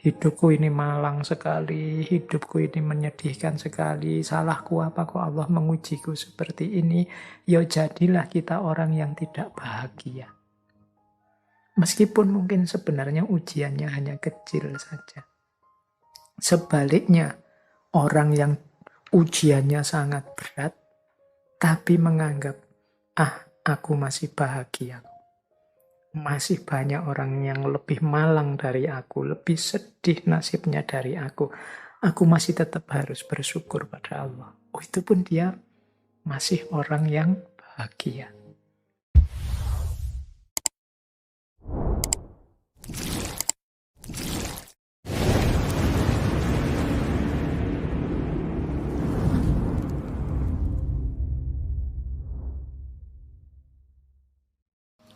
hidupku ini malang sekali, hidupku ini menyedihkan sekali, salahku apa kok Allah mengujiku seperti ini. Ya jadilah kita orang yang tidak bahagia. Meskipun mungkin sebenarnya ujiannya hanya kecil saja. Sebaliknya, orang yang ujiannya sangat berat, tapi menganggap, aku masih bahagia. Masih banyak orang yang lebih malang dari aku, lebih sedih nasibnya dari aku. Aku masih tetap harus bersyukur pada Allah. Itu pun dia masih orang yang bahagia.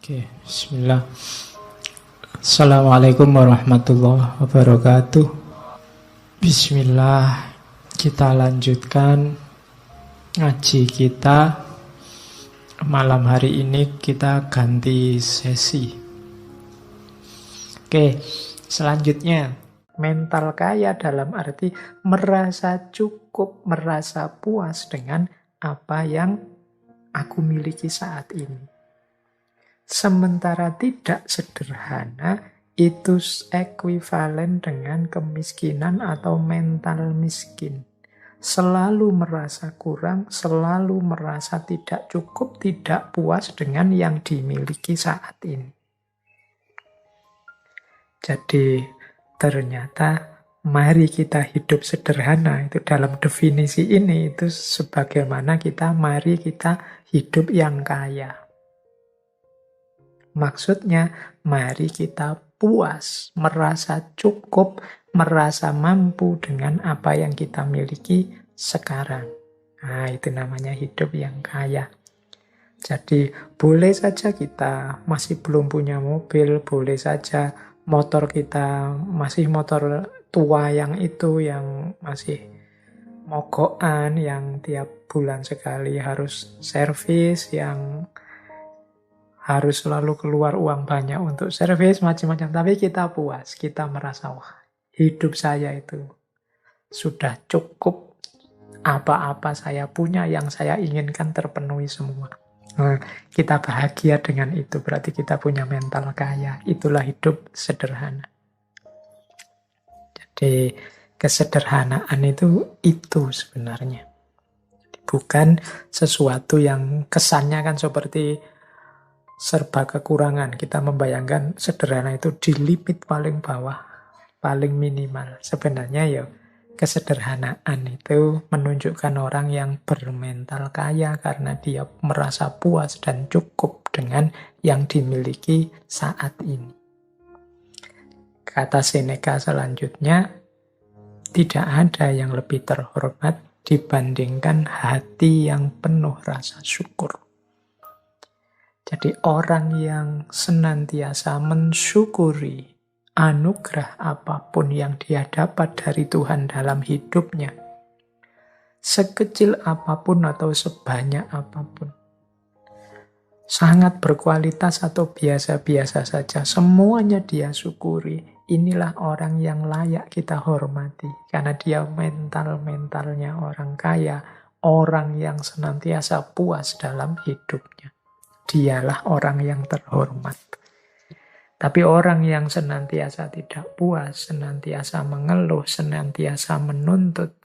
Oke, bismillah. Assalamualaikum warahmatullahi wabarakatuh. Bismillah, kita lanjutkan ngaji kita. Malam hari ini kita ganti sesi. Oke, selanjutnya mental kaya dalam arti merasa cukup, merasa puas dengan apa yang aku miliki saat ini. Sementara tidak sederhana itu ekuivalen dengan kemiskinan atau mental miskin. Selalu merasa kurang, selalu merasa tidak cukup, tidak puas dengan yang dimiliki saat ini. Jadi ternyata mari kita hidup sederhana. Itu dalam definisi ini itu sebagaimana mari kita hidup yang kaya. Maksudnya, mari kita puas, merasa cukup, merasa mampu dengan apa yang kita miliki sekarang. Nah, itu namanya hidup yang kaya. Jadi, boleh saja kita masih belum punya mobil, boleh saja motor kita masih motor tua yang masih mogokan, yang tiap bulan sekali harus servis, yang harus selalu keluar uang banyak untuk servis, macam-macam. Tapi kita puas, kita merasa, wah, hidup saya itu sudah cukup, apa-apa saya punya, yang saya inginkan terpenuhi semua. Nah, kita bahagia dengan itu, berarti kita punya mental kaya. Itulah hidup sederhana. Jadi, kesederhanaan itu sebenarnya. Bukan sesuatu yang kesannya kan seperti serba kekurangan. Kita membayangkan sederhana itu di limit paling bawah, paling minimal. Sebenarnya ya kesederhanaan itu menunjukkan orang yang bermental kaya karena dia merasa puas dan cukup dengan yang dimiliki saat ini. Kata Seneca selanjutnya, tidak ada yang lebih terhormat dibandingkan hati yang penuh rasa syukur. Jadi orang yang senantiasa mensyukuri anugerah apapun yang dia dapat dari Tuhan dalam hidupnya, sekecil apapun atau sebanyak apapun, sangat berkualitas atau biasa-biasa saja, semuanya dia syukuri. Inilah orang yang layak kita hormati, karena dia mentalnya orang kaya, orang yang senantiasa puas dalam hidupnya. Dialah orang yang terhormat. Tapi orang yang senantiasa tidak puas, senantiasa mengeluh, senantiasa menuntut,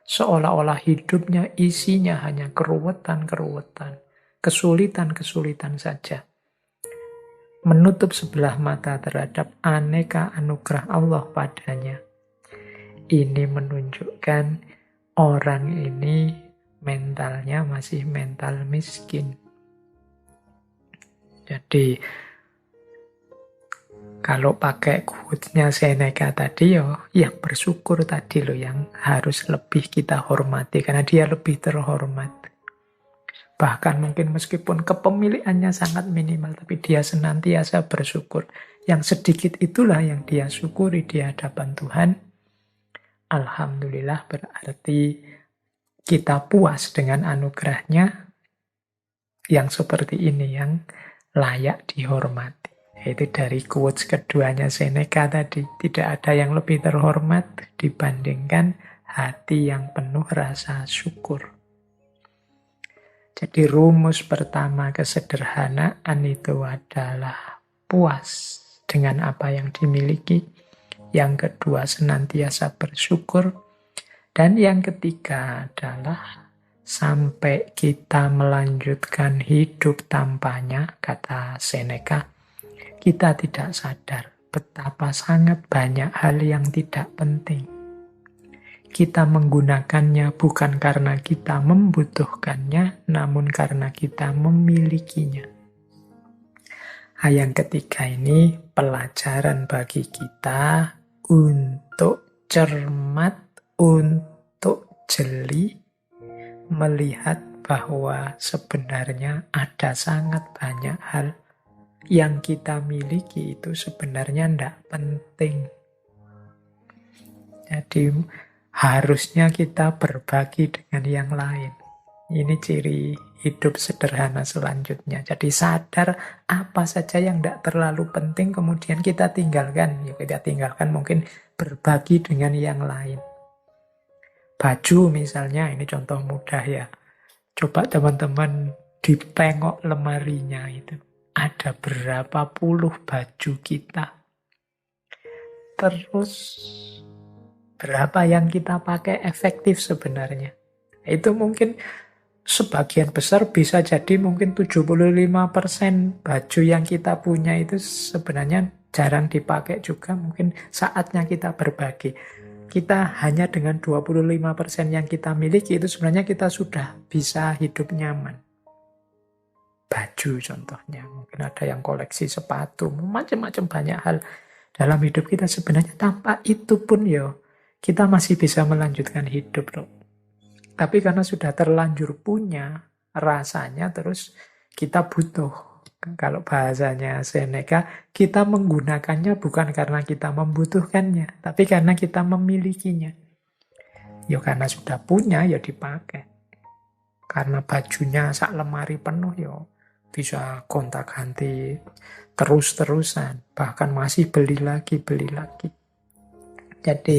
seolah-olah hidupnya isinya hanya keruwetan-keruwetan, kesulitan-kesulitan saja, menutup sebelah mata terhadap aneka anugerah Allah padanya. Ini menunjukkan orang ini mentalnya masih mental miskin. Jadi, kalau pakai quote-nya Seneca tadi, yang bersyukur tadi loh yang harus lebih kita hormati, karena dia lebih terhormat. Bahkan mungkin meskipun kepemilikannya sangat minimal, tapi dia senantiasa bersyukur. Yang sedikit itulah yang dia syukuri di hadapan Tuhan. Alhamdulillah, berarti kita puas dengan anugerahnya yang seperti ini, yang layak dihormati. Itu dari quotes keduanya Seneca tadi. Tidak ada yang lebih terhormat dibandingkan hati yang penuh rasa syukur. Jadi rumus pertama kesederhanaan itu adalah puas dengan apa yang dimiliki. Yang kedua senantiasa bersyukur. Dan yang ketiga adalah sampai kita melanjutkan hidup tanpanya, kata Seneca, kita tidak sadar betapa sangat banyak hal yang tidak penting. Kita menggunakannya bukan karena kita membutuhkannya, namun karena kita memilikinya. Yang ketiga ini pelajaran bagi kita untuk cermat, untuk jeli, melihat bahwa sebenarnya ada sangat banyak hal yang kita miliki itu sebenarnya tidak penting. Jadi harusnya kita berbagi dengan yang lain. Ini ciri hidup sederhana selanjutnya. Jadi sadar apa saja yang tidak terlalu penting kemudian kita tinggalkan. Ya kita tinggalkan mungkin berbagi dengan yang lain. Baju misalnya, ini contoh mudah ya. Coba teman-teman ditengok lemarinya itu. Ada berapa puluh baju kita. Terus berapa yang kita pakai efektif sebenarnya. Itu mungkin sebagian besar bisa jadi mungkin 75% baju yang kita punya itu sebenarnya jarang dipakai juga. Mungkin saatnya kita berbagi. Kita hanya dengan 25% yang kita miliki itu sebenarnya kita sudah bisa hidup nyaman. Baju contohnya, mungkin ada yang koleksi sepatu, macam-macam banyak hal dalam hidup kita sebenarnya tanpa itu pun ya kita masih bisa melanjutkan hidup loh. Tapi karena sudah terlanjur punya, rasanya terus kita butuh. Kalau bahasanya Seneca, kita menggunakannya bukan karena kita membutuhkannya, tapi karena kita memilikinya. Ya karena sudah punya, ya dipakai. Karena bajunya sak lemari penuh, ya bisa gonta-ganti terus-terusan. Bahkan masih beli lagi. Jadi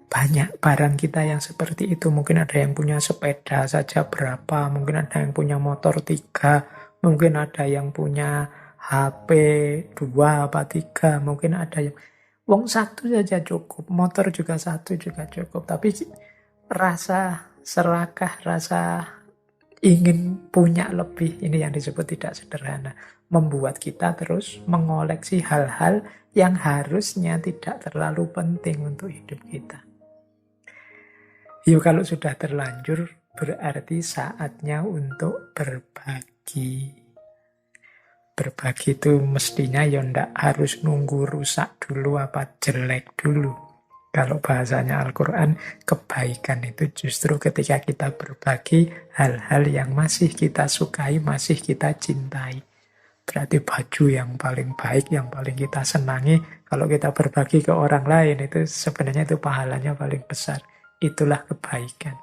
banyak barang kita yang seperti itu. Mungkin ada yang punya sepeda saja berapa, mungkin ada yang punya motor 3, mungkin ada yang punya HP 2 apa 3, mungkin ada yang wong 1 saja cukup, motor juga 1 juga cukup. Tapi rasa serakah, rasa ingin punya lebih, ini yang disebut tidak sederhana. Membuat kita terus mengoleksi hal-hal yang harusnya tidak terlalu penting untuk hidup kita. Yuk kalau sudah terlanjur, berarti saatnya untuk berbagi. Berbagi itu mestinya ya ndak harus nunggu rusak dulu apa jelek dulu. Kalau bahasanya Al-Quran, kebaikan itu justru ketika kita berbagi hal-hal yang masih kita sukai, masih kita cintai. Berarti baju yang paling baik, yang paling kita senangi, kalau kita berbagi ke orang lain, itu sebenarnya itu pahalanya paling besar. Itulah kebaikan.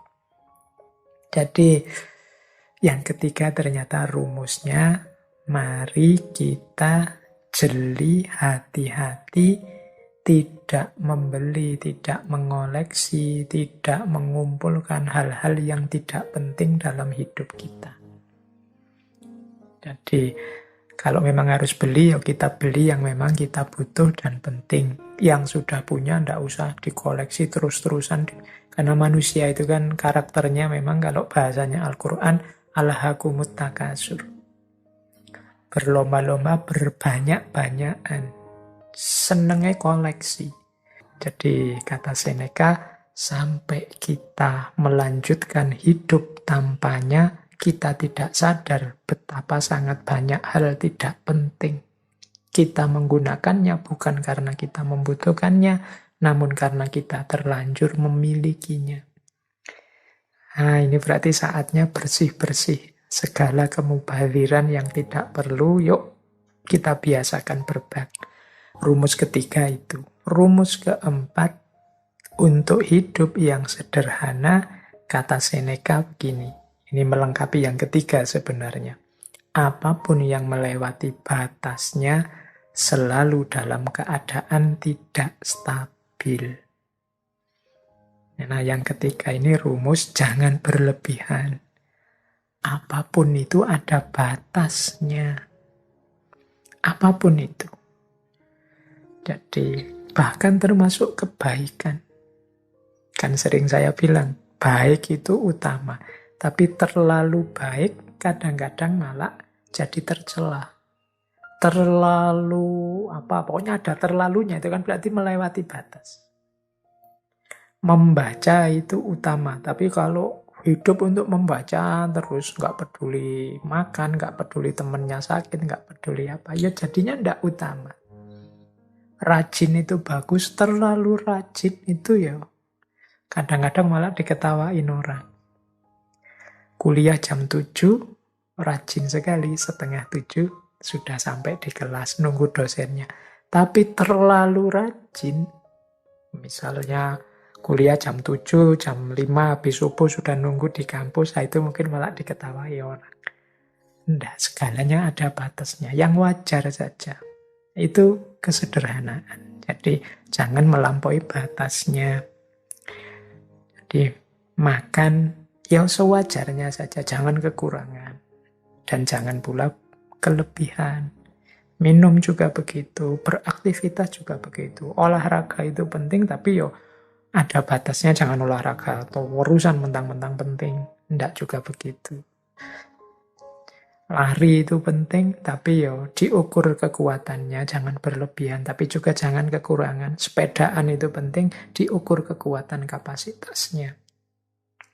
Jadi yang ketiga ternyata rumusnya, mari kita jeli, hati-hati, tidak membeli, tidak mengoleksi, tidak mengumpulkan hal-hal yang tidak penting dalam hidup kita. Jadi kalau memang harus beli, ya kita beli yang memang kita butuh dan penting. Yang sudah punya tidak usah dikoleksi terus-terusan. Karena manusia itu kan karakternya memang kalau bahasanya Al-Quran, alhaakumut takasur. Berlomba-lomba, berbanyak-banyakan. Senengnya koleksi. Jadi kata Seneca, sampai kita melanjutkan hidup tanpanya, kita tidak sadar betapa sangat banyak hal tidak penting. Kita menggunakannya bukan karena kita membutuhkannya, namun karena kita terlanjur memilikinya. Nah, ini berarti saatnya bersih-bersih. Segala kemubaziran yang tidak perlu, yuk kita biasakan berbagi. Rumus ketiga itu. Rumus keempat, untuk hidup yang sederhana, kata Seneca begini. Ini melengkapi yang ketiga sebenarnya. Apapun yang melewati batasnya, selalu dalam keadaan tidak stabil. Nah, yang ketiga ini rumus jangan berlebihan. Apapun itu ada batasnya. Apapun itu. Jadi, bahkan termasuk kebaikan. Kan sering saya bilang, baik itu utama. Tapi terlalu baik kadang-kadang malah jadi tercela. Terlalu, pokoknya ada terlalunya. Itu kan berarti melewati batas. Membaca itu utama. Tapi kalau hidup untuk membaca terus, nggak peduli makan, nggak peduli temennya sakit, nggak peduli apa, ya jadinya nggak utama. Rajin itu bagus, terlalu rajin itu ya kadang-kadang malah diketawain orang. Kuliah jam 7, rajin sekali, setengah 7 sudah sampai di kelas, nunggu dosennya. Tapi terlalu rajin, misalnya kuliah jam 7, jam 5, habis subuh sudah nunggu di kampus, itu mungkin malah diketawain orang. Enggak, segalanya ada batasnya, yang wajar saja. Itu kesederhanaan. Jadi jangan melampaui batasnya. Jadi makan ya sewajarnya saja, jangan kekurangan. Dan jangan pula kelebihan. Minum juga begitu, beraktivitas juga begitu. Olahraga itu penting, tapi yo ada batasnya, jangan olahraga atau urusan mentang-mentang penting. Enggak juga begitu. Lari itu penting, tapi yo diukur kekuatannya, jangan berlebihan, tapi juga jangan kekurangan. Sepedaan itu penting, diukur kekuatan kapasitasnya.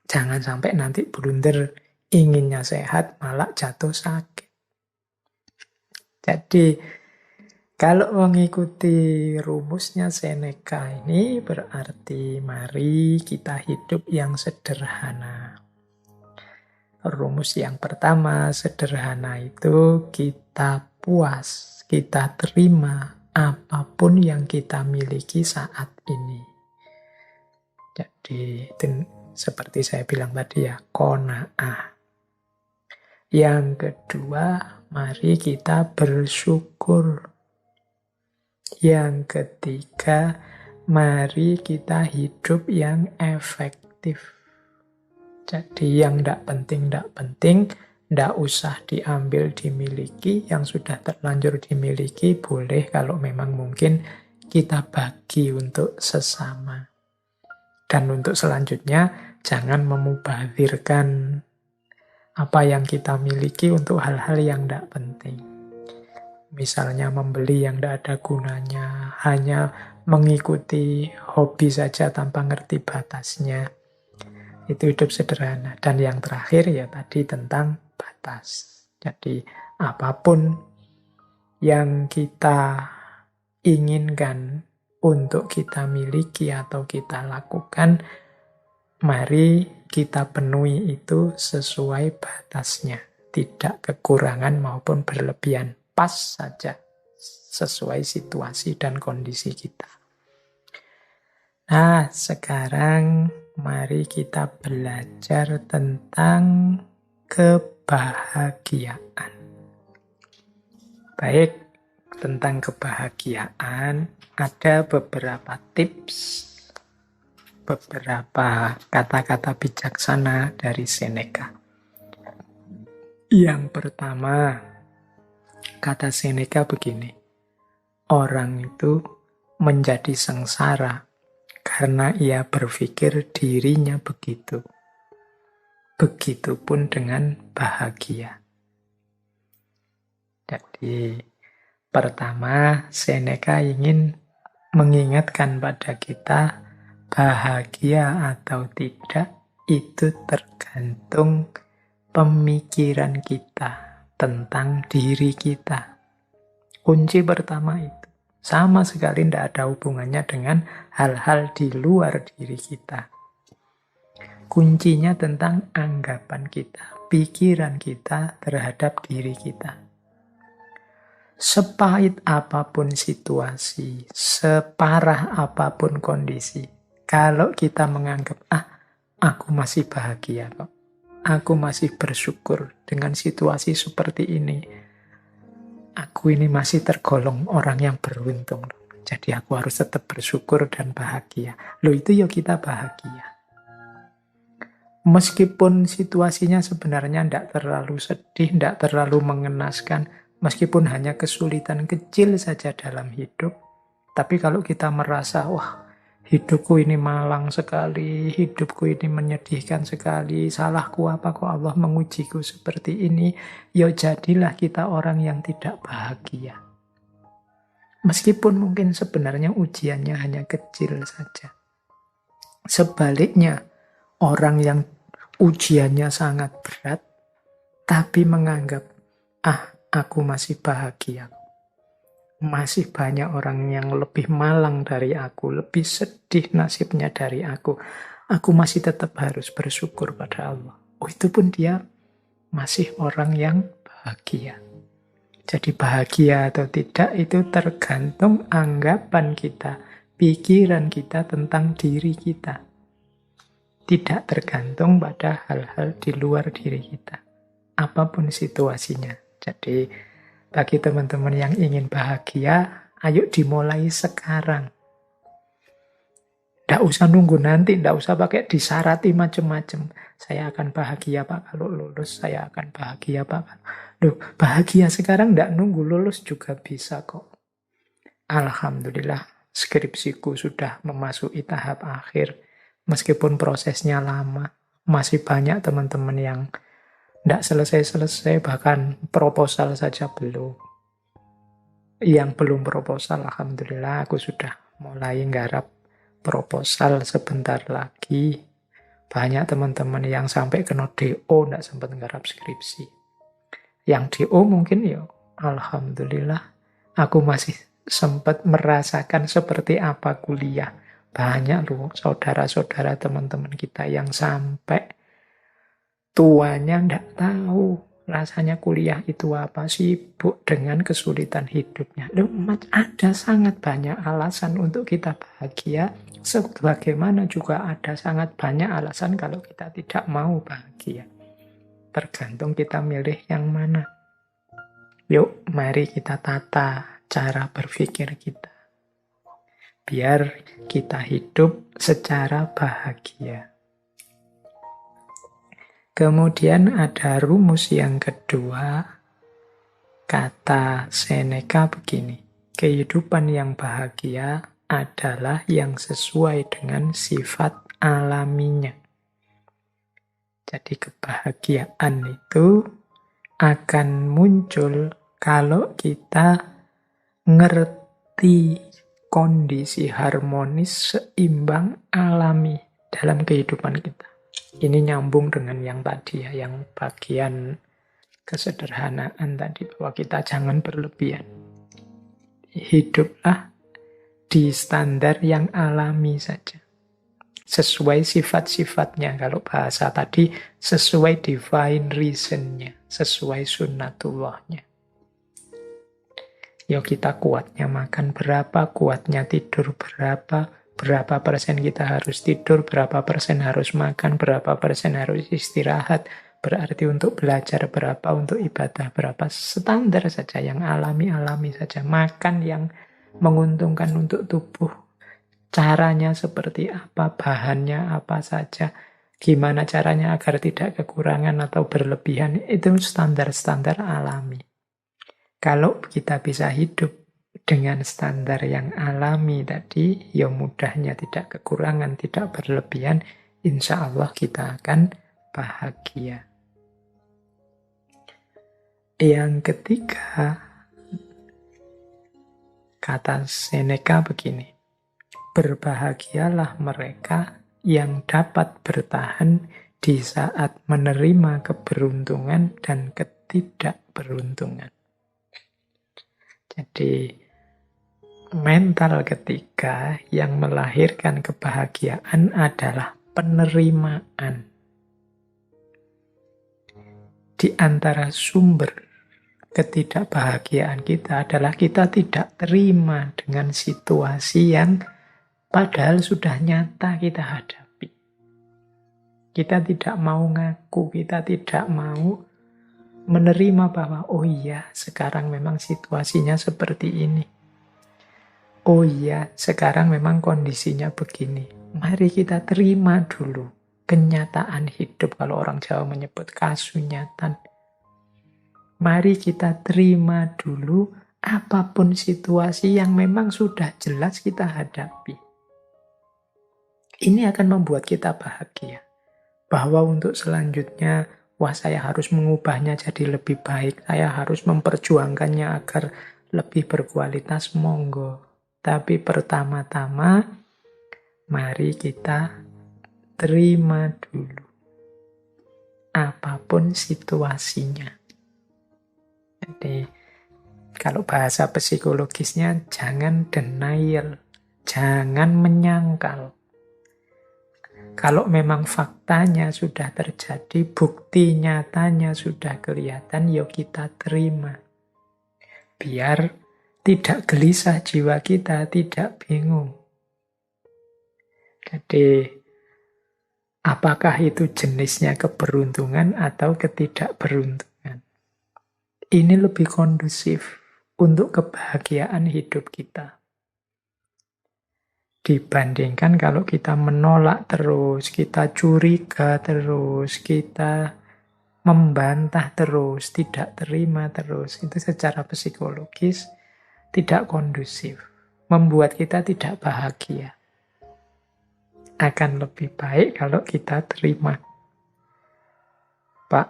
Jangan sampai nanti blunder, inginnya sehat, malah jatuh sakit. Jadi, kalau mengikuti rumusnya Seneca ini, berarti mari kita hidup yang sederhana. Rumus yang pertama, sederhana itu kita puas, kita terima apapun yang kita miliki saat ini. Jadi, seperti saya bilang tadi ya, qanaah. Yang kedua, mari kita bersyukur. Yang ketiga, mari kita hidup yang efektif. Jadi yang tidak penting, tidak usah diambil, dimiliki. Yang sudah terlanjur dimiliki, boleh kalau memang mungkin kita bagi untuk sesama. Dan untuk selanjutnya, jangan memubazirkan apa yang kita miliki untuk hal-hal yang tidak penting. Misalnya membeli yang tidak ada gunanya, hanya mengikuti hobi saja tanpa ngerti batasnya. Itu hidup sederhana. Dan yang terakhir ya tadi tentang batas. Jadi apapun yang kita inginkan untuk kita miliki atau kita lakukan, mari kita penuhi itu sesuai batasnya. Tidak kekurangan maupun berlebihan. Pas saja sesuai situasi dan kondisi kita. Nah, sekarang mari kita belajar tentang kebahagiaan. Baik, tentang kebahagiaan ada beberapa tips, beberapa kata-kata bijaksana dari Seneca. Yang pertama, kata Seneca begini, orang itu menjadi sengsara karena ia berpikir dirinya begitu. Begitupun dengan bahagia. Jadi, pertama, Seneca ingin mengingatkan pada kita, bahagia atau tidak, itu tergantung pemikiran kita tentang diri kita. Kunci pertama itu. Sama sekali tidak ada hubungannya dengan hal-hal di luar diri kita. Kuncinya tentang anggapan kita, pikiran kita terhadap diri kita. Sepahit apapun situasi, separah apapun kondisi, kalau kita menganggap, aku masih bahagia kok, aku masih bersyukur dengan situasi seperti ini, aku ini masih tergolong orang yang beruntung. Jadi aku harus tetap bersyukur dan bahagia. Loh itu ya kita bahagia. Meskipun situasinya sebenarnya tidak terlalu sedih, tidak terlalu mengenaskan, meskipun hanya kesulitan kecil saja dalam hidup, tapi kalau kita merasa, wah hidupku ini malang sekali, hidupku ini menyedihkan sekali, salahku apa kok Allah mengujiku seperti ini, ya jadilah kita orang yang tidak bahagia. Meskipun mungkin sebenarnya ujiannya hanya kecil saja. Sebaliknya, orang yang ujiannya sangat berat, tapi menganggap, aku masih bahagia. Masih banyak orang yang lebih malang dari aku, lebih sedih nasibnya dari aku. Aku masih tetap harus bersyukur pada Allah. Oh, itu pun dia masih orang yang bahagia. Jadi bahagia atau tidak itu tergantung anggapan kita, pikiran kita tentang diri kita. Tidak tergantung pada hal-hal di luar diri kita. Apapun situasinya. Jadi bagi teman-teman yang ingin bahagia, ayo dimulai sekarang. Tidak usah nunggu nanti, tidak usah pakai disarati macam-macam. Saya akan bahagia Pak kalau lulus, saya akan bahagia Pak. Loh, bahagia sekarang tidak nunggu lulus juga bisa kok. Alhamdulillah, skripsiku sudah memasuki tahap akhir. Meskipun prosesnya lama, masih banyak teman-teman yang tidak selesai-selesai, bahkan proposal saja belum. Yang belum proposal, alhamdulillah aku sudah mulai nggarap proposal sebentar lagi. Banyak teman-teman yang sampai kena DO tidak sempat nggarap skripsi. Yang DO mungkin ya, alhamdulillah aku masih sempat merasakan seperti apa kuliah. Banyak loh saudara-saudara teman-teman kita yang sampai tuanya tidak tahu rasanya kuliah itu apa, sibuk dengan kesulitan hidupnya. Loh, ada sangat banyak alasan untuk kita bahagia, sebagaimana juga ada sangat banyak alasan kalau kita tidak mau bahagia. Tergantung kita milih yang mana. Yuk, mari kita tata cara berpikir kita. Biar kita hidup secara bahagia. Kemudian ada rumus yang kedua, kata Seneca begini, kehidupan yang bahagia adalah yang sesuai dengan sifat alaminya. Jadi kebahagiaan itu akan muncul kalau kita ngerti kondisi harmonis, seimbang, alami dalam kehidupan kita. Ini nyambung dengan yang tadi ya, yang bagian kesederhanaan tadi, bahwa kita jangan berlebihan. Hiduplah di standar yang alami saja. Sesuai sifat-sifatnya, kalau bahasa tadi, sesuai divine reason-nya, sesuai sunnatullahnya. Ya kita kuatnya makan berapa, kuatnya tidur berapa persen kita harus tidur, berapa persen harus makan, berapa persen harus istirahat. Berarti untuk belajar berapa, untuk ibadah berapa. Standar saja, yang alami-alami saja. Makan yang menguntungkan untuk tubuh. Caranya seperti apa, bahannya apa saja. Gimana caranya agar tidak kekurangan atau berlebihan. Itu standar-standar alami. Kalau kita bisa hidup dengan standar yang alami tadi, ya mudahnya tidak kekurangan, tidak berlebihan, insya Allah kita akan bahagia. Yang ketiga, kata Seneca begini, berbahagialah mereka yang dapat bertahan di saat menerima keberuntungan dan ketidakberuntungan. Jadi, mental ketiga yang melahirkan kebahagiaan adalah penerimaan. Di antara sumber ketidakbahagiaan kita adalah kita tidak terima dengan situasi yang padahal sudah nyata kita hadapi. Kita tidak mau ngaku, kita tidak mau Menerima bahwa, oh iya, sekarang memang situasinya seperti ini. Oh iya, sekarang memang kondisinya begini. Mari kita terima dulu kenyataan hidup. Kalau orang Jawa menyebut kasunyatan. Mari kita terima dulu apapun situasi yang memang sudah jelas kita hadapi. Ini akan membuat kita bahagia. Bahwa untuk selanjutnya, wah saya harus mengubahnya jadi lebih baik. Saya harus memperjuangkannya agar lebih berkualitas, monggo. Tapi pertama-tama, mari kita terima dulu. Apapun situasinya. Jadi, kalau bahasa psikologisnya, jangan denial. Jangan menyangkal. Kalau memang faktanya sudah terjadi, bukti nyatanya sudah kelihatan, yuk kita terima. Biar tidak gelisah jiwa kita, tidak bingung. Jadi, apakah itu jenisnya keberuntungan atau ketidakberuntungan? Ini lebih kondusif untuk kebahagiaan hidup kita. Dibandingkan kalau kita menolak terus, kita curiga terus, kita membantah terus, tidak terima terus. Itu secara psikologis tidak kondusif, membuat kita tidak bahagia. Akan lebih baik kalau kita terima. Pak,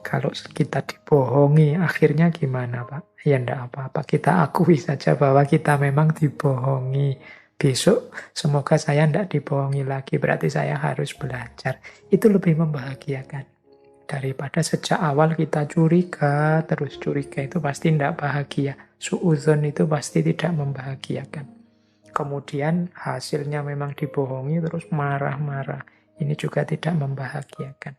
kalau kita dibohongi, akhirnya gimana Pak? Ya enggak apa-apa, kita akui saja bahwa kita memang dibohongi. Besok semoga saya enggak dibohongi lagi, berarti saya harus belajar. Itu lebih membahagiakan. Daripada sejak awal kita curiga, terus curiga itu pasti tidak bahagia. Suudzon itu pasti tidak membahagiakan. Kemudian hasilnya memang dibohongi, terus marah-marah. Ini juga tidak membahagiakan.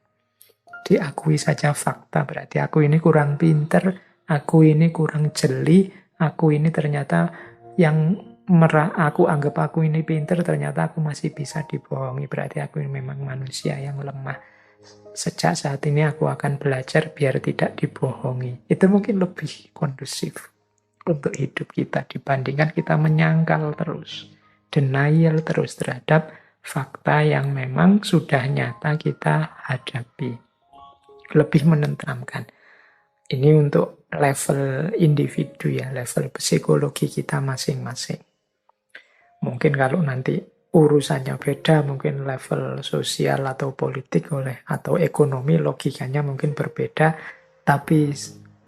Diakui saja fakta, berarti aku ini kurang pinter, aku ini kurang jeli, aku ini ternyata yang aku anggap aku ini pinter, ternyata aku masih bisa dibohongi. Berarti aku ini memang manusia yang lemah. Sejak saat ini aku akan belajar biar tidak dibohongi. Itu mungkin lebih kondusif untuk hidup kita dibandingkan kita menyangkal terus, denial terus terhadap fakta yang memang sudah nyata kita hadapi. Lebih menenteramkan. Ini untuk level individu ya, level psikologi kita masing-masing. Mungkin kalau nanti urusannya beda, mungkin level sosial atau politik atau ekonomi logikanya mungkin berbeda, tapi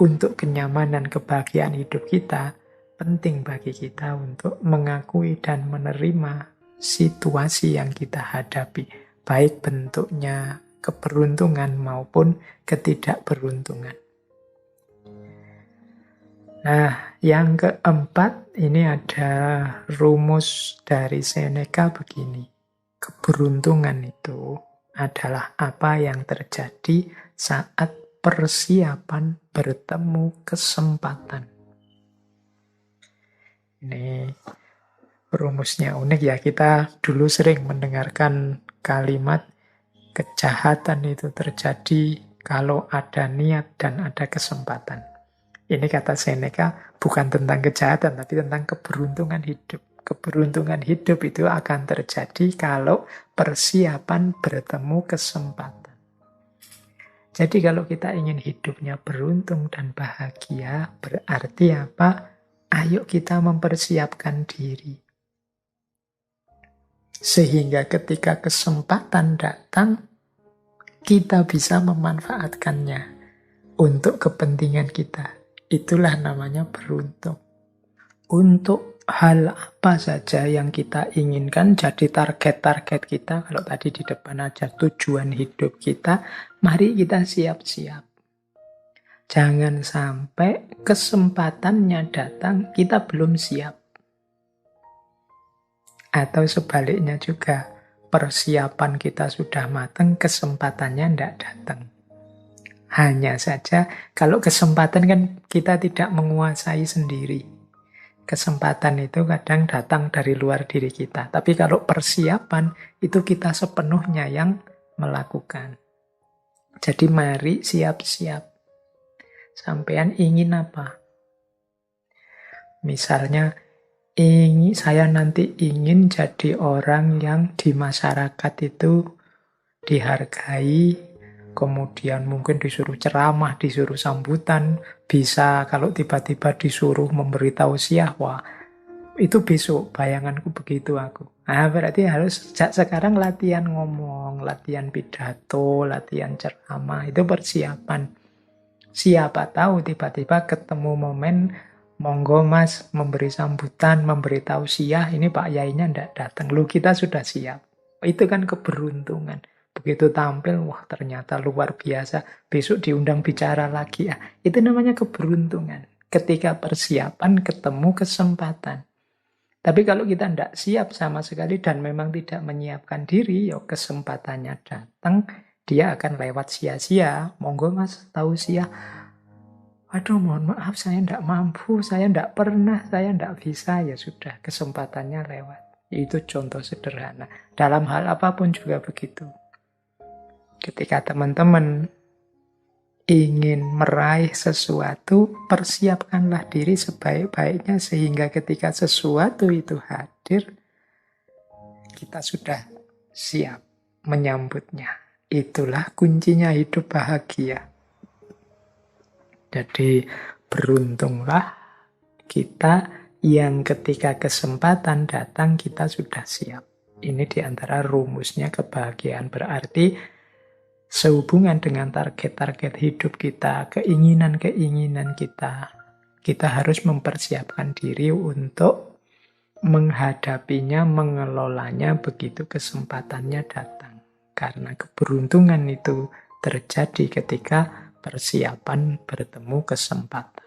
untuk kenyamanan kebahagiaan hidup kita, penting bagi kita untuk mengakui dan menerima situasi yang kita hadapi, baik bentuknya keberuntungan maupun ketidakberuntungan. Nah, yang keempat, ini ada rumus dari Seneca begini. Keberuntungan itu adalah apa yang terjadi saat persiapan bertemu kesempatan. Ini rumusnya unik ya, kita dulu sering mendengarkan kalimat kejahatan itu terjadi kalau ada niat dan ada kesempatan. Ini kata Seneca bukan tentang kejahatan, tapi tentang keberuntungan hidup. Keberuntungan hidup itu akan terjadi kalau persiapan bertemu kesempatan. Jadi kalau kita ingin hidupnya beruntung dan bahagia, berarti apa? Ayo kita mempersiapkan diri. Sehingga ketika kesempatan datang, kita bisa memanfaatkannya untuk kepentingan kita. Itulah namanya beruntung. Untuk hal apa saja yang kita inginkan jadi target-target kita, kalau tadi di depan aja tujuan hidup kita, mari kita siap-siap. Jangan sampai kesempatannya datang, kita belum siap. Atau sebaliknya juga, persiapan kita sudah matang, kesempatannya tidak datang. Hanya saja, kalau kesempatan kan kita tidak menguasai sendiri. Kesempatan itu kadang datang dari luar diri kita. Tapi kalau persiapan, itu kita sepenuhnya yang melakukan. Jadi mari siap-siap. Sampean ingin apa? Misalnya, saya nanti ingin jadi orang yang di masyarakat itu dihargai, kemudian mungkin disuruh ceramah, disuruh sambutan, bisa kalau tiba-tiba disuruh memberi tausiah, wah itu besok bayanganku begitu aku. Nah, berarti harus sejak sekarang latihan ngomong, latihan pidato, latihan ceramah, itu persiapan. Siapa tahu tiba-tiba ketemu momen, monggo mas memberi sambutan, memberi tausiah, ini Pak Yainya ndak datang, lu kita sudah siap. Itu kan keberuntungan. Begitu tampil, wah ternyata luar biasa, besok diundang bicara lagi. Ya, itu namanya keberuntungan. Ketika persiapan ketemu kesempatan. Tapi kalau kita tidak siap sama sekali dan memang tidak menyiapkan diri, ya kesempatannya datang, dia akan lewat sia-sia. Monggo mas, tausiah. Aduh mohon maaf, saya tidak mampu, saya tidak pernah, saya tidak bisa. Ya sudah, kesempatannya lewat. Itu contoh sederhana. Dalam hal apapun juga begitu. Ketika teman-teman ingin meraih sesuatu, persiapkanlah diri sebaik-baiknya sehingga ketika sesuatu itu hadir, kita sudah siap menyambutnya. Itulah kuncinya hidup bahagia. Jadi beruntunglah kita yang ketika kesempatan datang kita sudah siap. Ini diantara rumusnya kebahagiaan. Berarti sehubungan dengan target-target hidup kita, keinginan-keinginan kita, kita harus mempersiapkan diri untuk menghadapinya, mengelolanya begitu kesempatannya datang. Karena keberuntungan itu terjadi ketika persiapan bertemu kesempatan.